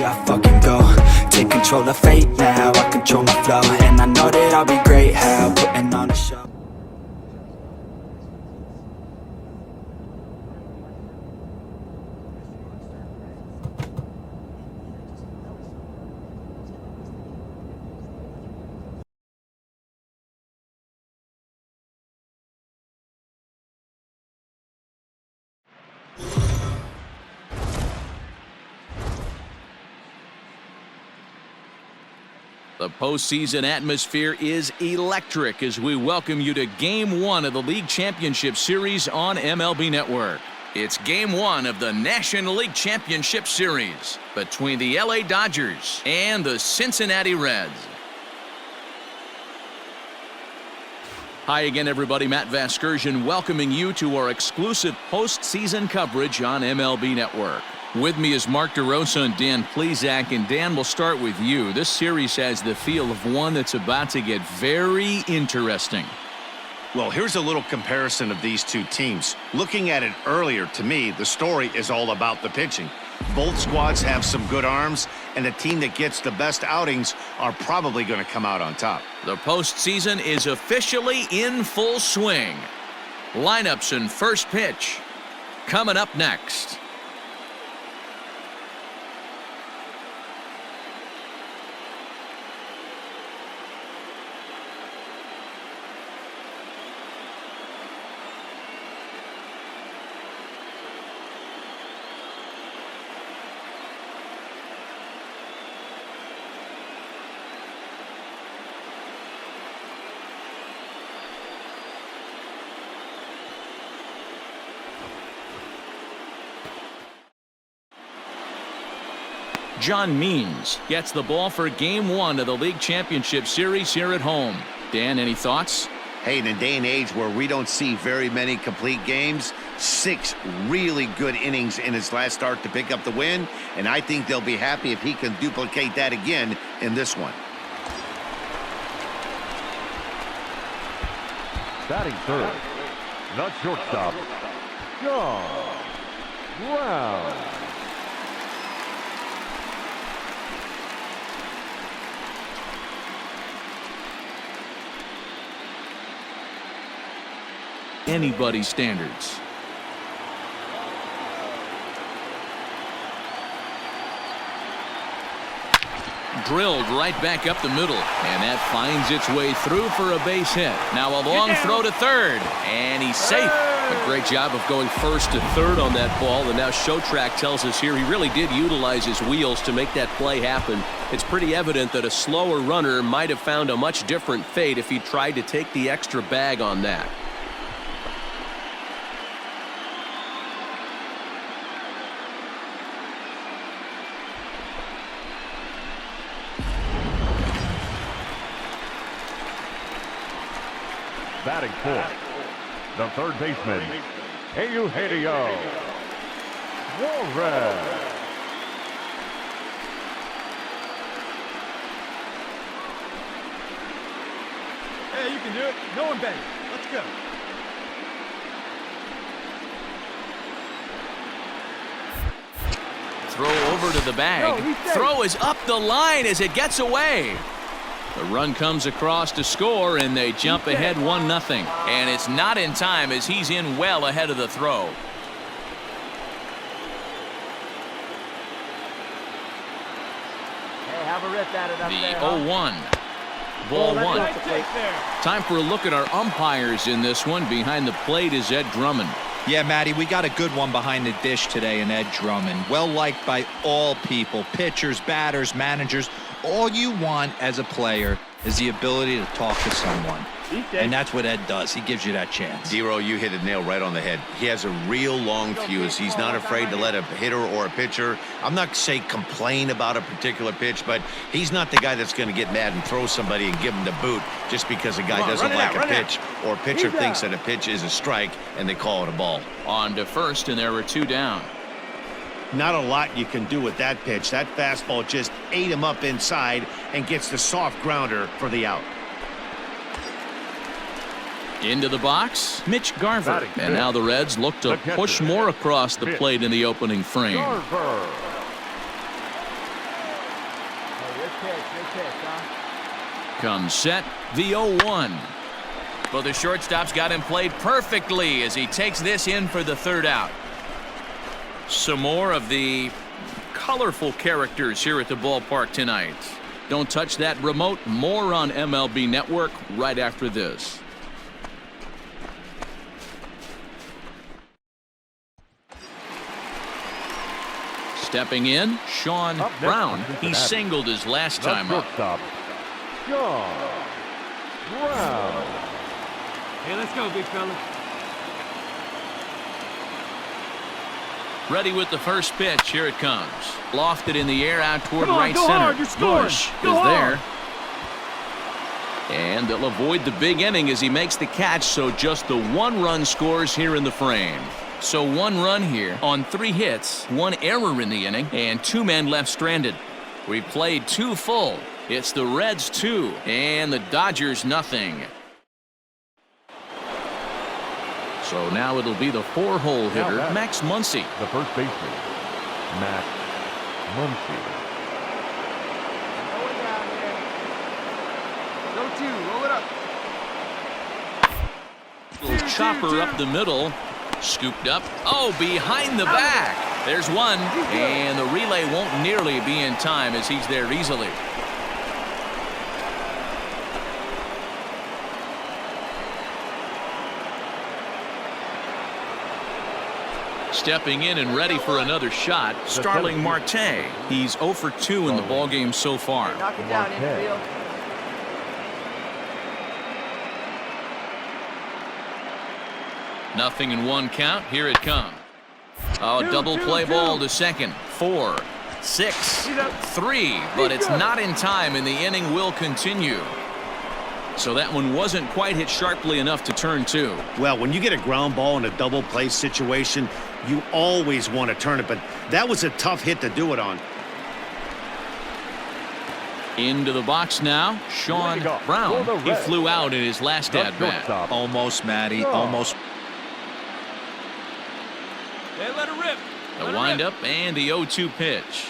I fucking go. Take control of fate now, I control my flow. And I know that I'll be great, how putting on a show. The postseason atmosphere is electric as we welcome you to Game 1 of the League Championship Series on MLB Network. It's Game 1 of the National League Championship Series between the LA Dodgers and the Cincinnati Reds. Hi again, everybody. Matt Vasgersian welcoming you to our exclusive postseason coverage on MLB Network. With me is Mark DeRosa and Dan Plesac. And Dan, we'll start with you. This series has the feel of one that's about to get very interesting. Well, here's a little comparison of these two teams. Looking at it earlier, to me, the story is all about the pitching. Both squads have some good arms, and the team that gets the best outings are probably going to come out on top. The postseason is officially in full swing. Lineups and first pitch coming up next. John Means gets the ball for Game 1 of the League Championship Series here at home. Dan, any thoughts? Hey, in a day and age where we don't see very many complete games, 6 really good innings in his last start to pick up the win, and I think they'll be happy if he can duplicate that again in this one. Batting third, the shortstop, John Brown. Anybody's standards. Drilled right back up the middle, and that finds its way through for a base hit. Now a long throw to third, and he's safe. A great job of going first to third on that ball, and now ShowTrack tells us here he really did utilize his wheels to make that play happen. It's pretty evident that a slower runner might have found a much different fate if he tried to take the extra bag on that. Batting fourth, the third baseman, Eugenio Suarez. Hey, you can do it. No one better. Let's go. Throw over to the bag. Throw is up the line as it gets away. The run comes across to score, and they jump ahead 1-0. And it's not in time as he's in well ahead of the throw. Hey, have a rip at it up The there, 0-1. Ball one. Time for a look at our umpires in this one. Behind the plate is Ed Drummond. Yeah, Matty, we got a good one behind the dish today in Ed Drummond. Well liked by all people, pitchers, batters, managers. All you want as a player is the ability to talk to someone. And that's what Ed does. He gives you that chance. Dero, you hit a nail right on the head. He has a real long fuse. He's not afraid to let a hitter or a pitcher, I'm not saying complain about a particular pitch, but he's not the guy that's going to get mad and throw somebody and give him the boot just because a guy doesn't like a pitch or a pitcher thinks that a pitch is a strike and they call it a ball. On to first, and there were 2 down. Not a lot you can do with that pitch. That fastball just ate him up inside and gets the soft grounder for the out. Into the box, Mitch Garver. And now the Reds look to push more across the plate in the opening frame. Comes set, the 0-1. Well, the shortstop's got him played perfectly as he takes this in for the third out. Some more of the colorful characters here at the ballpark tonight. Don't touch that remote. More on MLB Network right after this. Stepping in, Sean Brown. He singled his last time up. Sean Brown. Hey, let's go, big fella. Ready with the first pitch. Here it comes. Lofted in the air out toward Come on, right go center. hard, you're scoring. Bush Go is hard. there. And they'll avoid the big inning as he makes the catch, so just the one run scores here in the frame. So one run here on 3 hits, 1 error in the inning, and 2 men left stranded. We played 2 full. It's the Reds 2 and the Dodgers nothing. So now it'll be the 4-hole hitter, Max Muncy. The first baseman, Max Muncy. Go 2, roll it up. Little chopper up the middle. Scooped up. Oh, behind the back. There's one. And the relay won't nearly be in time as he's there easily. Stepping in and ready for another shot, Starling Marte. He's 0 for 2 in the ballgame so far. Knock it down, infield. Nothing in 1 count. Here it comes. Oh, double play ball to second. 4, 6, 3, but it's not in time, and the inning will continue. So that one wasn't quite hit sharply enough to turn 2. Well, when you get a ground ball in a double play situation, you always want to turn it, but that was a tough hit to do it on. Into the box now, Sean Brown. He flew out in his last at-bat. Almost, Matty. Almost. Hey, let it rip. The windup and the 0-2 pitch.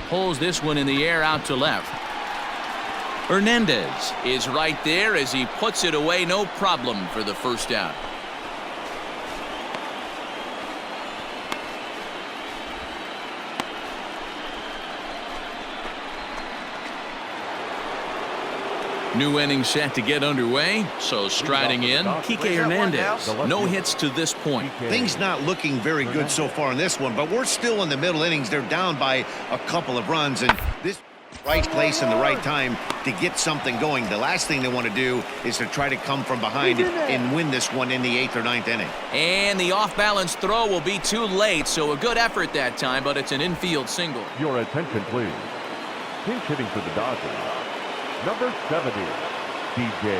Pulls this one in the air out to left. Hernandez is right there as he puts it away, no problem for the first out. New inning set to get underway, so striding in, Kike Hernandez. No hits to this point. Things not looking very good so far in this one, but we're still in the middle innings. They're down by a couple of runs, and this right place and the right time to get something going. The last thing they want to do is to try to come from behind and win this one in the 8th or 9th inning. And the off-balance throw will be too late, so a good effort that time, but it's an infield single. Your attention, please. Pinch hitting for the Dodgers. Number 70, DJ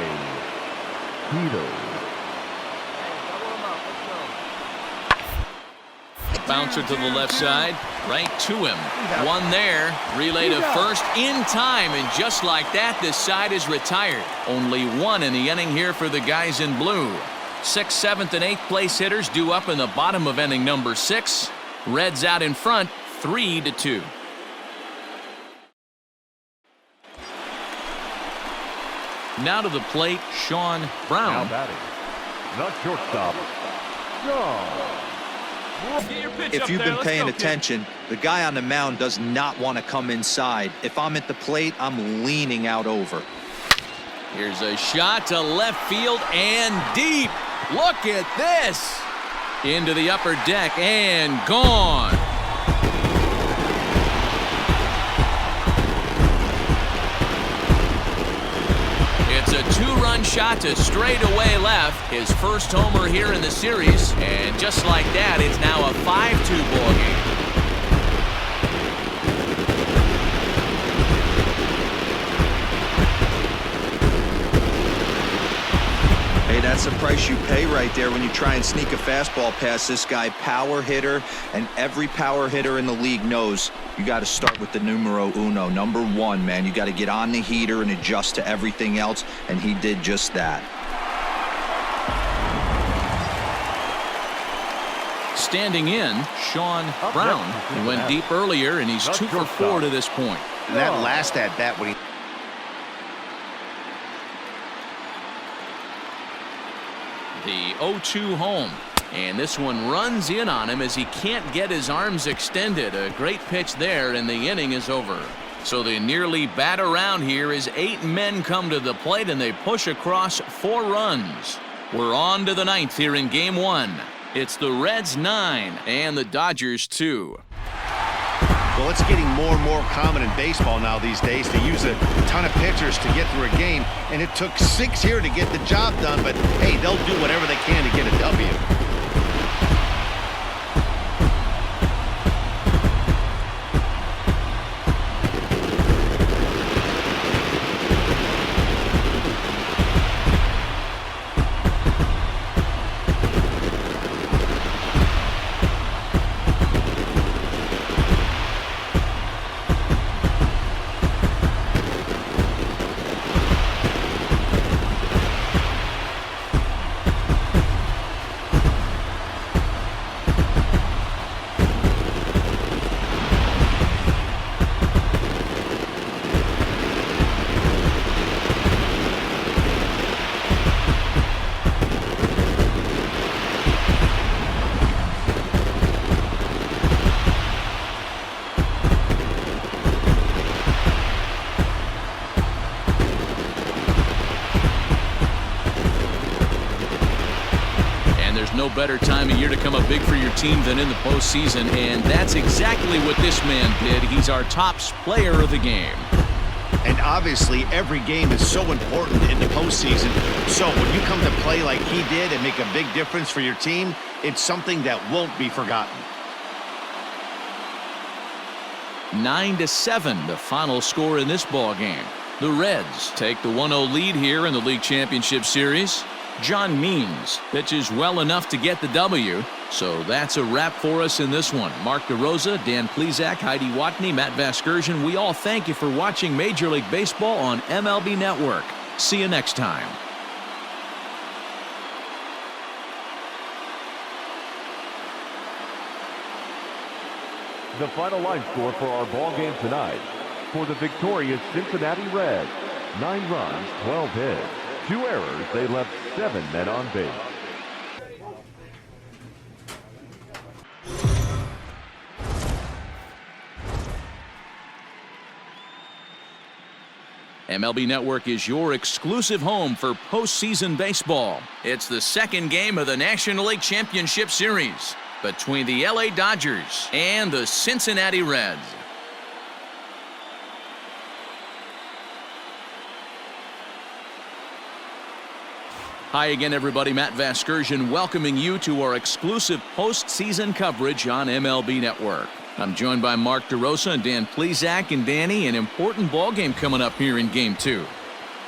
Tito. Bouncer to the left side, right to him. One there, relay to first in time, and just like that, this side is retired. Only 1 in the inning here for the guys in blue. 6th, 7th, and 8th place hitters due up in the bottom of inning number 6. Reds out in front, 3-2. Now to the plate, Sean Brown. Now batting, the shortstop, Sean. If you've been paying attention, the guy on the mound does not want to come inside. If I'm at the plate, I'm leaning out over. Here's a shot to left field and deep. Look at this. Into the upper deck and gone. It's a 2-run shot to straightaway left. His first homer here in the series. And just like that, it's now a 5-2 ball game. Hey, that's the price you pay right there when you try and sneak a fastball past this guy. Power hitter, and every power hitter in the league knows you got to start with the numero uno, number 1, man. You got to get on the heater and adjust to everything else, and he did just that. standing in, Sean Brown. He went deep earlier, and he's 2 for 4 to this point. And that last at bat when he... The 0-2 home. And this one runs in on him as he can't get his arms extended. A great pitch there, and the inning is over. So they nearly bat around here as 8 men come to the plate, and they push across 4 runs. We're on to the 9th here in Game 1. It's the Reds 9 and the Dodgers 2. Well, it's getting more and more common in baseball now these days to use a ton of pitchers to get through a game, and it took 6 here to get the job done, but hey, they'll do whatever they can to get a W. No better time of year to come up big for your team than in the postseason, and that's exactly what this man did. He's our top player of the game. And obviously, every game is so important in the postseason. So when you come to play like he did and make a big difference for your team, it's something that won't be forgotten. 9-7, the final score in this ball game. The Reds take the 1-0 lead here in the League Championship Series. John Means pitches well enough to get the W. So that's a wrap for us in this one. Mark DeRosa, Dan Plesac, Heidi Watney, Matt Vasgersian, we all thank you for watching Major League Baseball on MLB Network. See you next time. The final line score for our ball game tonight. For the victorious Cincinnati Reds, 9 runs, 12 hits. 2 errors, they left 7 men on base. MLB Network is your exclusive home for postseason baseball. It's the second game of the National League Championship Series between the LA Dodgers and the Cincinnati Reds. Hi again, everybody. Matt Vasgersian welcoming you to our exclusive postseason coverage on MLB Network. I'm joined by Mark DeRosa and Dan Plesac. And Danny, an important ball game coming up here in Game 2.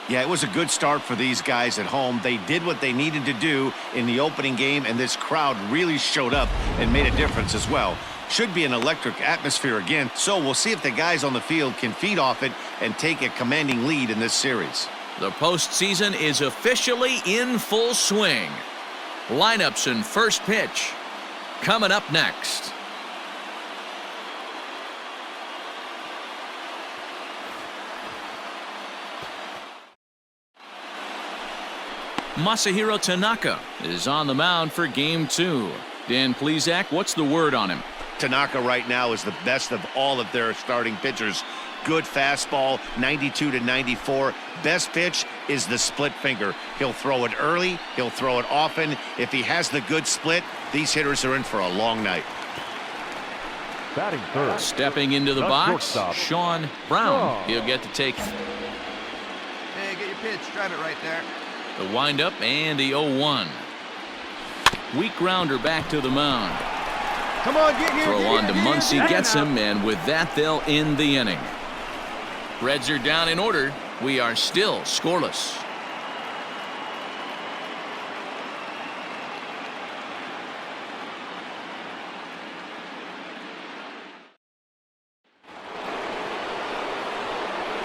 Yeah, it was a good start for these guys at home. They did what they needed to do in the opening game, and this crowd really showed up and made a difference as well. Should be an electric atmosphere again, so we'll see if the guys on the field can feed off it and take a commanding lead in this series. The postseason is officially in full swing. Lineups and first pitch coming up next. Masahiro Tanaka is on the mound for Game 2. Dan Plesac, what's the word on him? Tanaka right now is the best of all of their starting pitchers. Good fastball, 92 to 94. Best pitch is the split finger. He'll throw it early. He'll throw it often. If he has the good split, these hitters are in for a long night. Batting third. Stepping into the box, Sean Brown. He'll get to take Hey, get your pitch. Drive it right there. the windup and the 0-1. Weak grounder back to the mound. Come on, get here. Throw on to Muncy, gets him, and with that, they'll end the inning. Reds are down in order. We are still scoreless.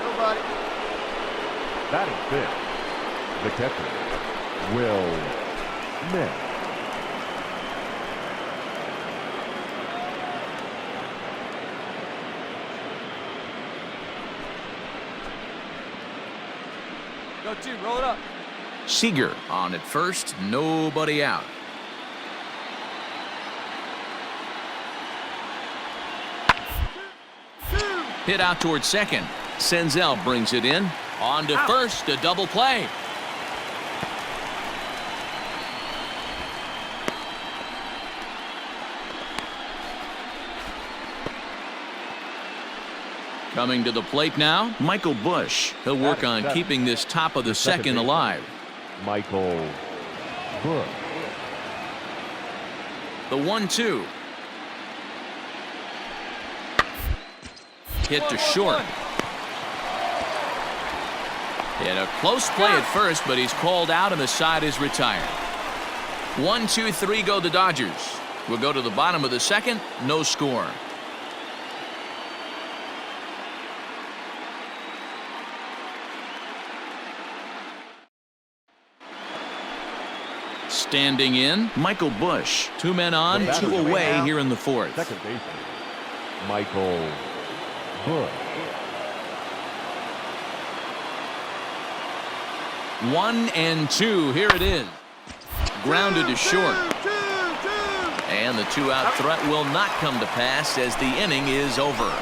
Nobody. Batting fifth, the catcher, Will Smith. Go 2, roll it up. Seager on at first, nobody out. Hit out towards second. Senzel brings it in. On to first, a double play. Coming to the plate now, Michael Bush. He'll work on keeping this top of the second alive. Michael Bush. The 1-2. Hit to short. And a close play at first, but he's called out and the side is retired. 1-2-3 go the Dodgers. We'll go to the bottom of the second, no score. Standing in, Michael Bush. 2 men on, 2 away here in the fourth. Second baseman, Michael Bush. 1-2, here it is. Grounded to short. And the 2-out threat will not come to pass as the inning is over.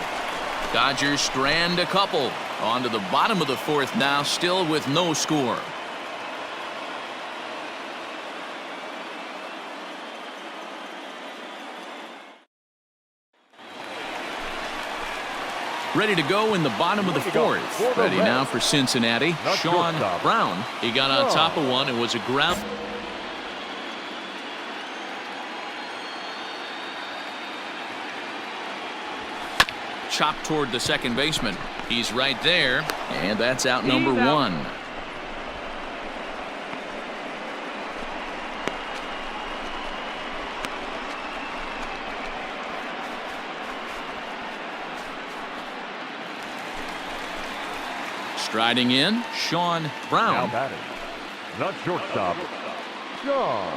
Dodgers strand a couple. On to the bottom of the fourth now, still with no score. Ready to go in the bottom of the fourth. Ready now for Cincinnati. Sean Brown. He got on top of one. It was a ground. Chopped toward the second baseman. He's right there. And that's out number 1. Striding in, Sean Brown. Now batting, not shortstop, Sean.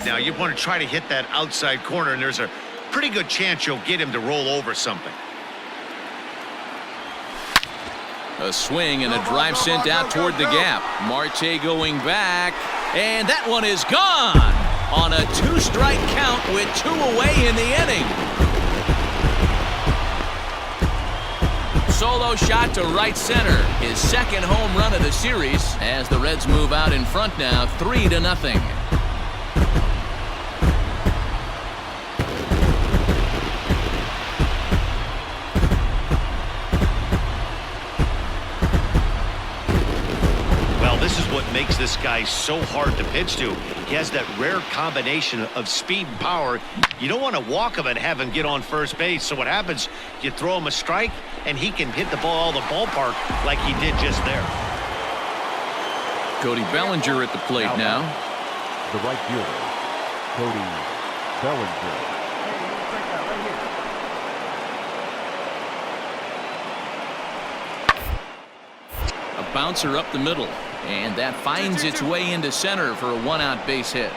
Now you want to try to hit that outside corner, and there's a pretty good chance you'll get him to roll over something. A swing and a drive sent out toward the gap. Marte going back, and that one is gone on a 2-strike count with 2 away in the inning. Solo shot to right center. His second home run of the series as the Reds move out in front now 3-0. Well, this is what makes this guy so hard to pitch to. He has that rare combination of speed and power. You don't want to walk him and have him get on first base. So what happens, you throw him a strike, and he can hit the ball the ballpark like he did just there. Cody Bellinger at the plate now. The right fielder, Cody Bellinger. A bouncer up the middle, and that finds its way into center for a 1-out base hit.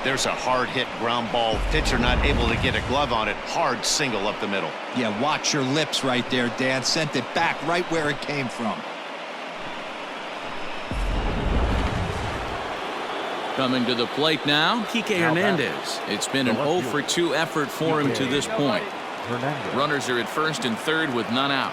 There's a hard hit ground ball. Pitcher not able to get a glove on it. Hard single up the middle. Yeah, watch your lips right there, Dan. Sent it back right where it came from. Coming to the plate now, Kike Hernandez. It's been an 0-for-2 effort for him to this point. Runners are at first and third with none out.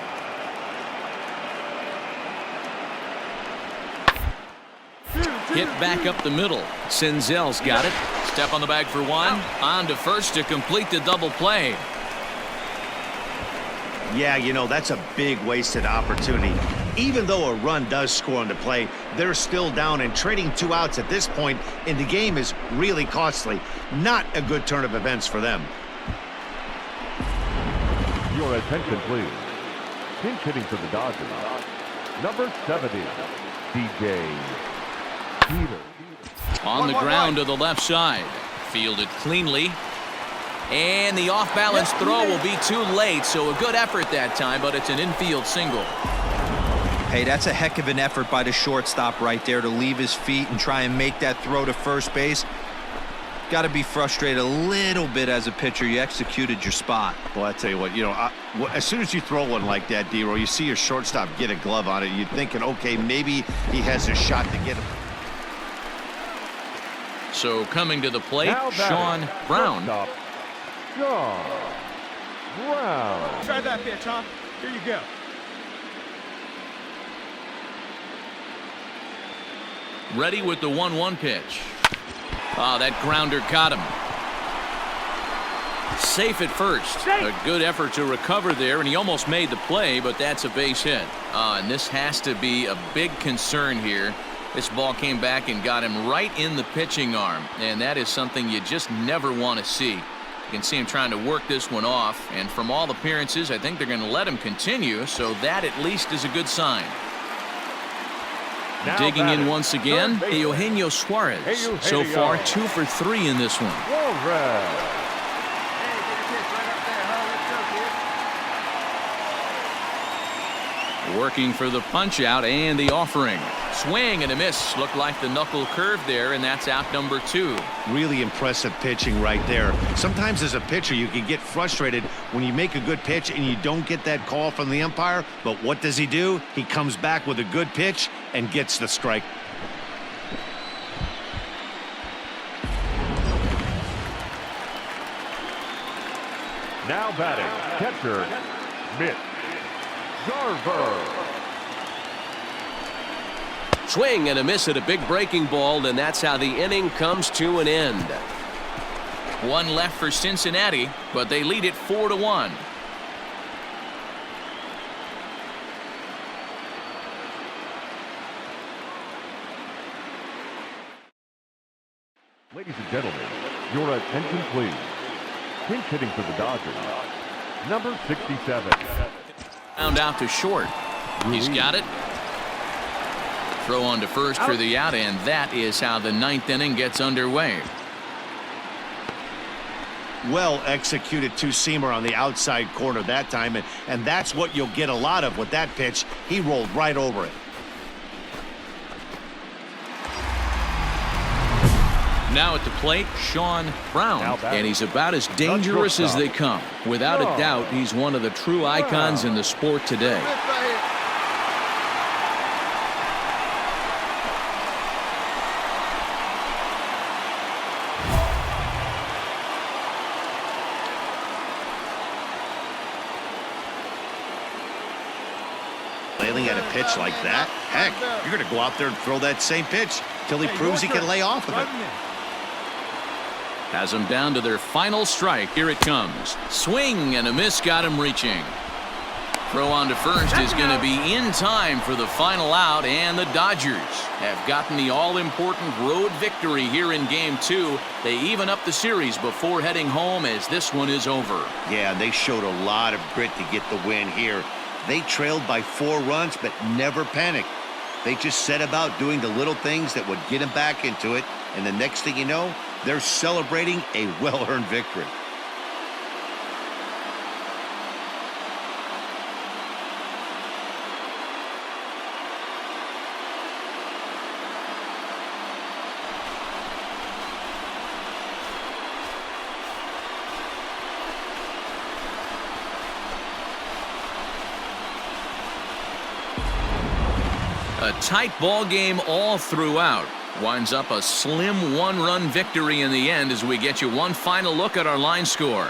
Hit back up the middle. Senzel's got it. Step on the bag for 1. On to first to complete the double play. Yeah, you know, that's a big wasted opportunity. Even though a run does score on the play, they're still down, and trading 2 outs at this point in the game is really costly. Not a good turn of events for them. Your attention, please. Pinch hitting for the Dodgers. Number 70, DJ Peter. On the ground to the left side. Fielded cleanly. And the off-balance throw will be too late, so a good effort that time, but it's an infield single. Hey, that's a heck of an effort by the shortstop right there to leave his feet and try and make that throw to first base. got to be frustrated a little bit as a pitcher. You executed your spot. Well, I tell you what, as soon as you throw one like that, D-Roll, you see your shortstop get a glove on it. You're thinking, okay, maybe he has a shot to get him. So coming to the plate, Now Sean Brown. Sean Brown. Try that pitch, huh? Here you go. Ready with the 1-1 pitch. Oh, that grounder got him. Safe at first. A good effort to recover there, and he almost made the play, but that's a base hit. And this has to be a big concern here. This ball came back and got him right in the pitching arm, and that is something you just never want to see. You can see him trying to work this one off, and from all appearances, I think they're going to let him continue, so that at least is a good sign. Now Digging in batting, once again, third baseman, Eugenio Suarez. So Eugenio. far, 2 for 3 in this one. Suarez. Hey, get a pitch right up there, huh? Let's go, kid. Working for the punch out and the offering. Swing and a miss. Looked like the knuckle curve there, and that's out number 2. Really impressive pitching right there. Sometimes as a pitcher, you can get frustrated when you make a good pitch and you don't get that call from the umpire. But what does he do? He comes back with a good pitch and gets the strike. Now batting, catcher, Mitch Garver. Swing and a miss at a big breaking ball, and that's how the inning comes to an end. 1 left for Cincinnati, but they lead it 4-1. Ladies and gentlemen, your attention please. Pinch hitting for the Dodgers, number 67. Round out to short. He's got it. Throw on to first for the out, and that is how the 9th inning gets underway. Well executed two-seamer on the outside corner that time, and that's what you'll get a lot of with that pitch. He rolled right over it. Now at the plate, Sean Brown, and he's about as dangerous as they come. Without a doubt, he's one of the true icons in the sport today. Flailing at a pitch like that? Heck, you're going to go out there and throw that same pitch till he proves he can lay off of it. Has them down to their final strike. Here it comes. Swing and a miss, got him reaching. Throw on to first is going to be in time for the final out, and the Dodgers have gotten the all-important road victory here in Game 2. They even up the series before heading home as this one is over. Yeah, they showed a lot of grit to get the win here. They trailed by 4 runs, but never panicked. They just set about doing the little things that would get them back into it, and the next thing you know, they're celebrating a well-earned victory. A tight ball game all throughout. Winds up a slim 1-run victory in the end as we get you one final look at our line score.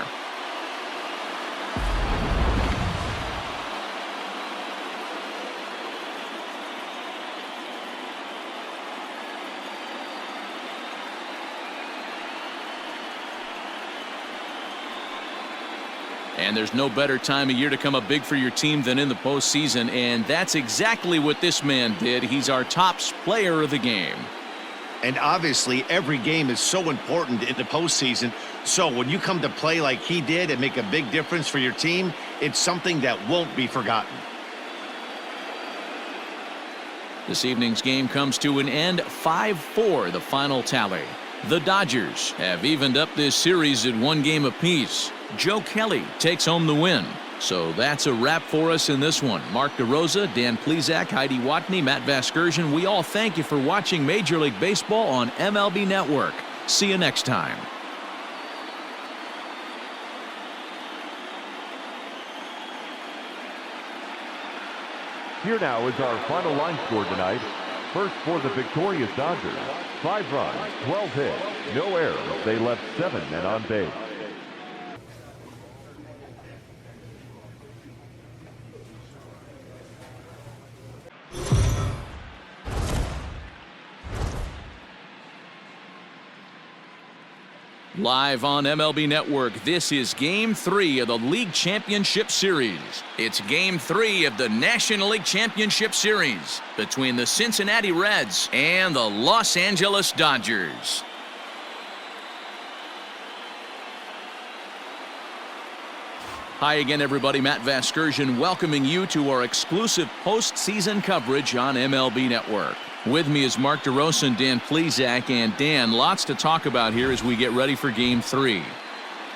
And there's no better time of year to come up big for your team than in the postseason, and that's exactly what this man did. He's our top player of the game. And obviously, every game is so important in the postseason. So when you come to play like he did and make a big difference for your team, it's something that won't be forgotten. This evening's game comes to an end, 5-4, the final tally. The Dodgers have evened up this series at 1 game apiece. Joe Kelly takes home the win. So that's a wrap for us in this one. Mark DeRosa, Dan Plesac, Heidi Watney, Matt Vasgersian, we all thank you for watching Major League Baseball on MLB Network. See you next time. Here now is our final line score tonight. First for the victorious Dodgers, 5 runs, 12 hits, no errors. They left 7 men on base. Live on MLB Network, this is Game 3 of the League Championship Series. It's Game 3 of the National League Championship Series between the Cincinnati Reds and the Los Angeles Dodgers. Hi again, everybody. Matt Vasgersian welcoming you to our exclusive postseason coverage on MLB Network. With me is Mark DeRosa and Dan Plesac. And Dan, lots to talk about here as we get ready for Game 3.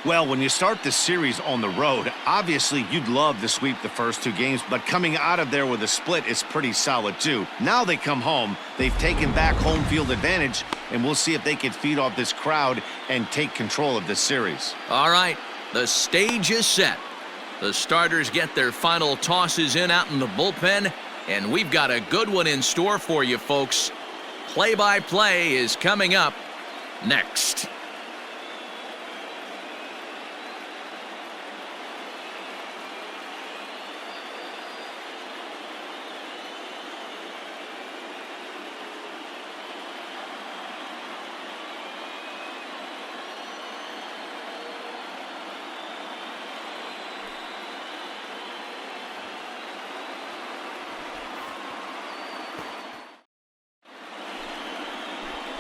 Well, when you start this series on the road, obviously you'd love to sweep the first 2 games, but coming out of there with a split is pretty solid too. Now they come home, they've taken back home field advantage, and we'll see if they can feed off this crowd and take control of this series. All right, the stage is set. The starters get their final tosses in out in the bullpen, and we've got a good one in store for you, folks. Play-by-play is coming up next.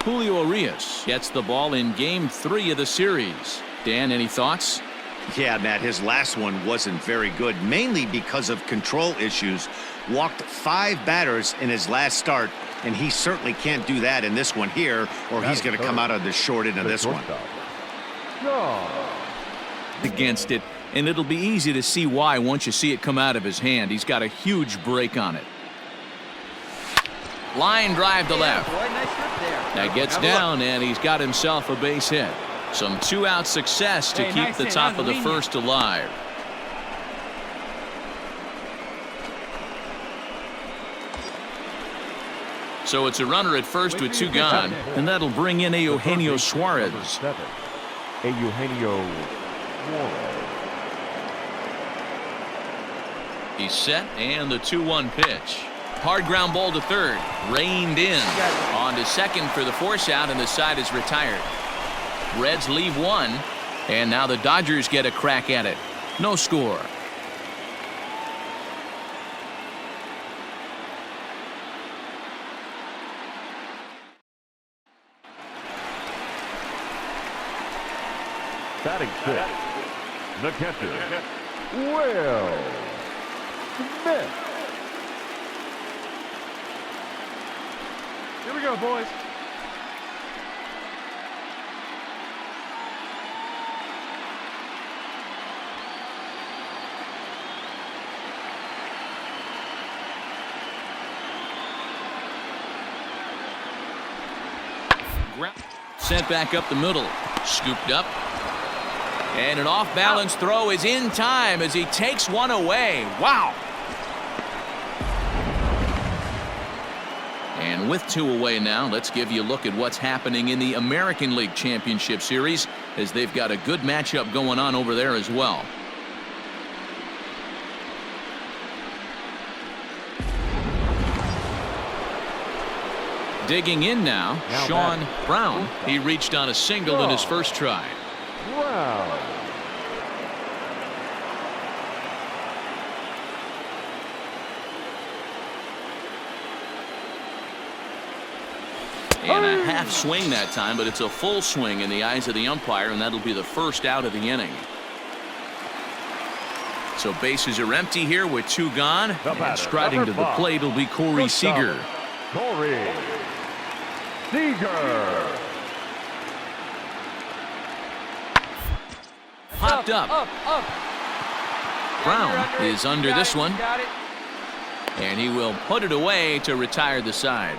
Julio Urias gets the ball in Game 3 of the series. Dan, any thoughts? Yeah, Matt, his last one wasn't very good, mainly because of control issues. Walked 5 batters in his last start, and he certainly can't do that in this one here, or he's going to come out of the short end of this one. Against it, and it'll be easy to see why once you see it come out of his hand. He's got a huge break on it. Line drive to left. That gets down, and he's got himself a base hit. Some 2-out success to keep the top of the first alive. So it's a runner at first with 2 gone, and that'll bring in Eugenio Suarez. Eugenio Suarez. He's set, and the 2-1 pitch. Hard ground ball to third. Reined in. On to second for the force out, and the side is retired. Reds leave 1, and now the Dodgers get a crack at it. No score. Batting 6, the catcher, Will Smith. Here we go, boys. Sent back up the middle. Scooped up. And an off-balance throw is in time as he takes one away. Wow. And with 2 away now, let's give you a look at what's happening in the American League Championship Series, as they've got a good matchup going on over there as well. Digging in now, Sean Brown. He reached on a single in his first try. Brown. And a half swing that time, but it's a full swing in the eyes of the umpire, and that'll be the first out of the inning. So bases are empty here with 2 gone. And striding to the plate will be Corey Seager. Corey Seager. Popped up. Brown is under this one. And he will put it away to retire the side.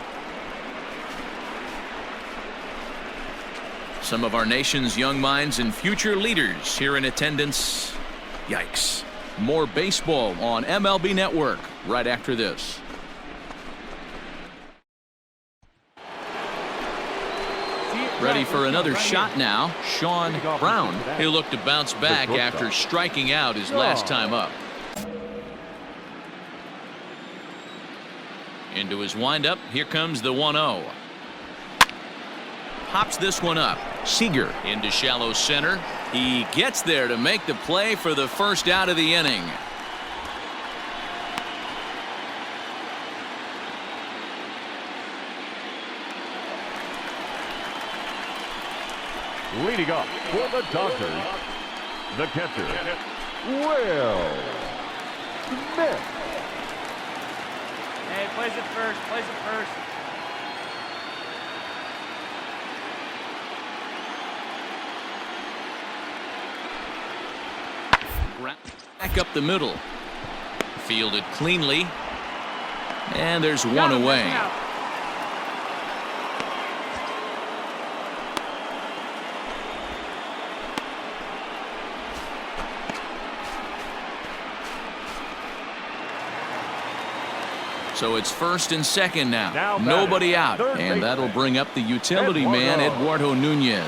Some of our nation's young minds and future leaders here in attendance. Yikes. More baseball on MLB Network right after this. Ready for another shot now. Sean Brown. He'll look to bounce back after striking out his last time up. Into his windup. Here comes the 1-0. Pops this one up. Seager into shallow center. He gets there to make the play for the first out of the inning. Leading up for the Dodgers, the catcher, Will Smith. Hey, plays it first. Plays it first. Back up the middle. Fielded cleanly. And there's one away. So it's first and second now. Nobody out. And that'll bring up the utility man, Eduardo Nunez.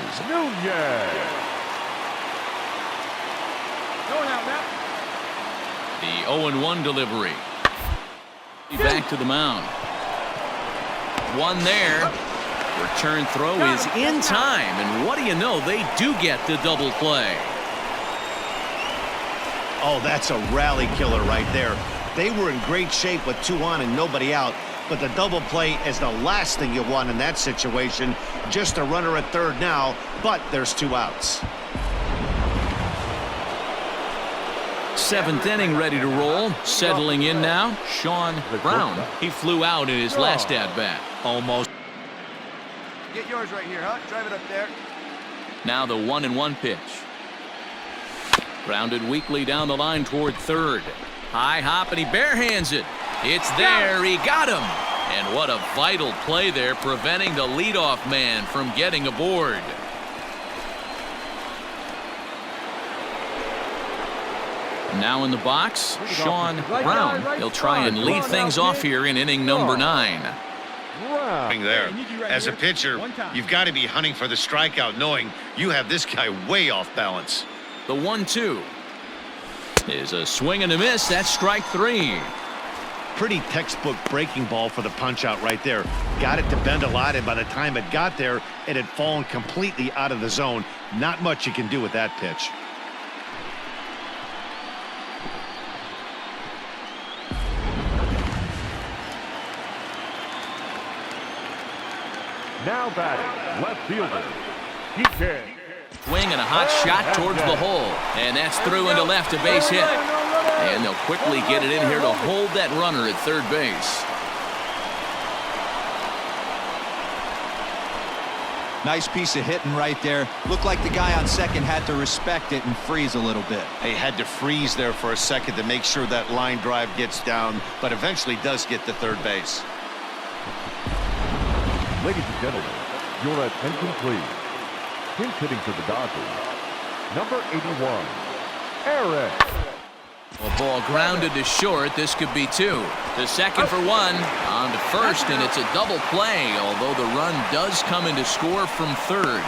The 0-1 delivery. Back to the mound. One there. Return throw is in time. And what do you know? They do get the double play. Oh, that's a rally killer right there. They were in great shape with 2 on and nobody out, but the double play is the last thing you want in that situation. Just a runner at third now, but there's 2 outs. 7th inning ready to roll. Settling in now, Sean Brown. He flew out in his last at-bat. Almost. Get yours right here, huh? Drive it up there. Now the 1-1 pitch. Grounded weakly down the line toward third. High hop, and he barehands it. It's there. He got him. And what a vital play there, preventing the leadoff man from getting aboard. Now in the box, Sean Brown. He'll try and lead things off here in inning number 9. There. As a pitcher, you've got to be hunting for the strikeout, knowing you have this guy way off balance. The 1-2 is a swing and a miss. That's strike 3. Pretty textbook breaking ball for the punch out right there. Got it to bend a lot, and by the time it got there, it had fallen completely out of the zone. Not much you can do with that pitch. Now batting, left fielder, DK. Swing and a hot shot towards the hole. And that's through into left, a base hit. And they'll quickly get it in here to hold that runner at third base. Nice piece of hitting right there. Looked like the guy on second had to respect it and freeze a little bit. He had to freeze there for a second to make sure that line drive gets down, but eventually does get to third base. Ladies and gentlemen, your attention please. Pinch hitting for the Dodgers, number 81, Eric. A ball grounded to short. This could be 2. The second for 1. On to first, and it's a double play, although the run does come in to score from third.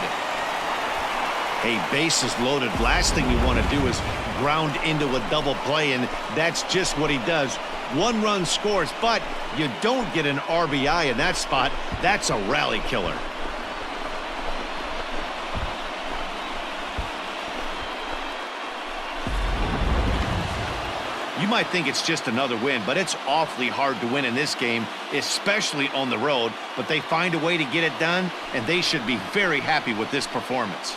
Hey, bases loaded. Last thing you want to do is ground into a double play, and that's just what he does. 1 run scores, but you don't get an RBI in that spot. That's a rally killer. You might think it's just another win, but it's awfully hard to win in this game, especially on the road. But they find a way to get it done, and they should be very happy with this performance.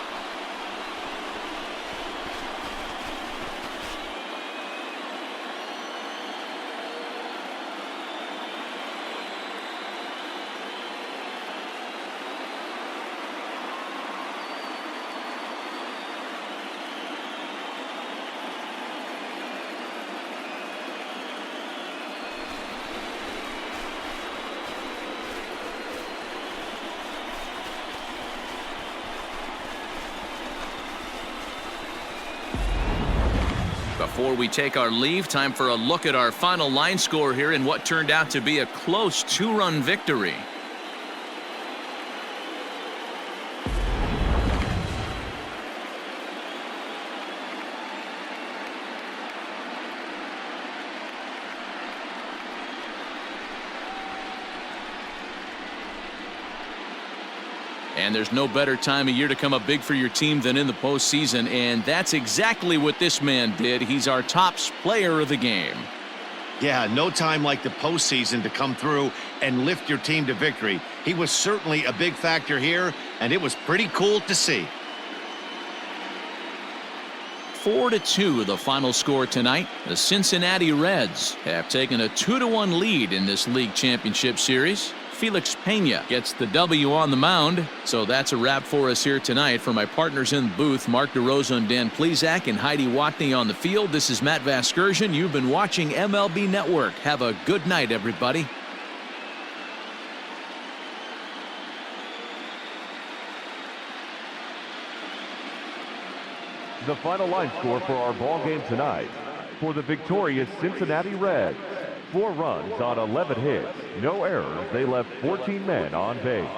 before we take our leave, time for a look at our final line score here in what turned out to be a close 2-run victory. And there's no better time of year to come up big for your team than in the postseason, and that's exactly what this man did. He's our top player of the game. Yeah, no time like the postseason to come through and lift your team to victory. He was certainly a big factor here, and it was pretty cool to see. 4-2 the final score tonight. The Cincinnati Reds have taken a 2-1 lead in this league championship series. Felix Pena gets the W on the mound. So that's a wrap for us here tonight. For my partners in the booth, Mark DeRosa and Dan Plesac, and Heidi Watney on the field, this is Matt Vasgersian. You've been watching MLB Network. Have a good night, everybody. The final line score for our ball game tonight. For the victorious Cincinnati Reds, 4 runs on 11 hits, no errors. They left 14 men on base.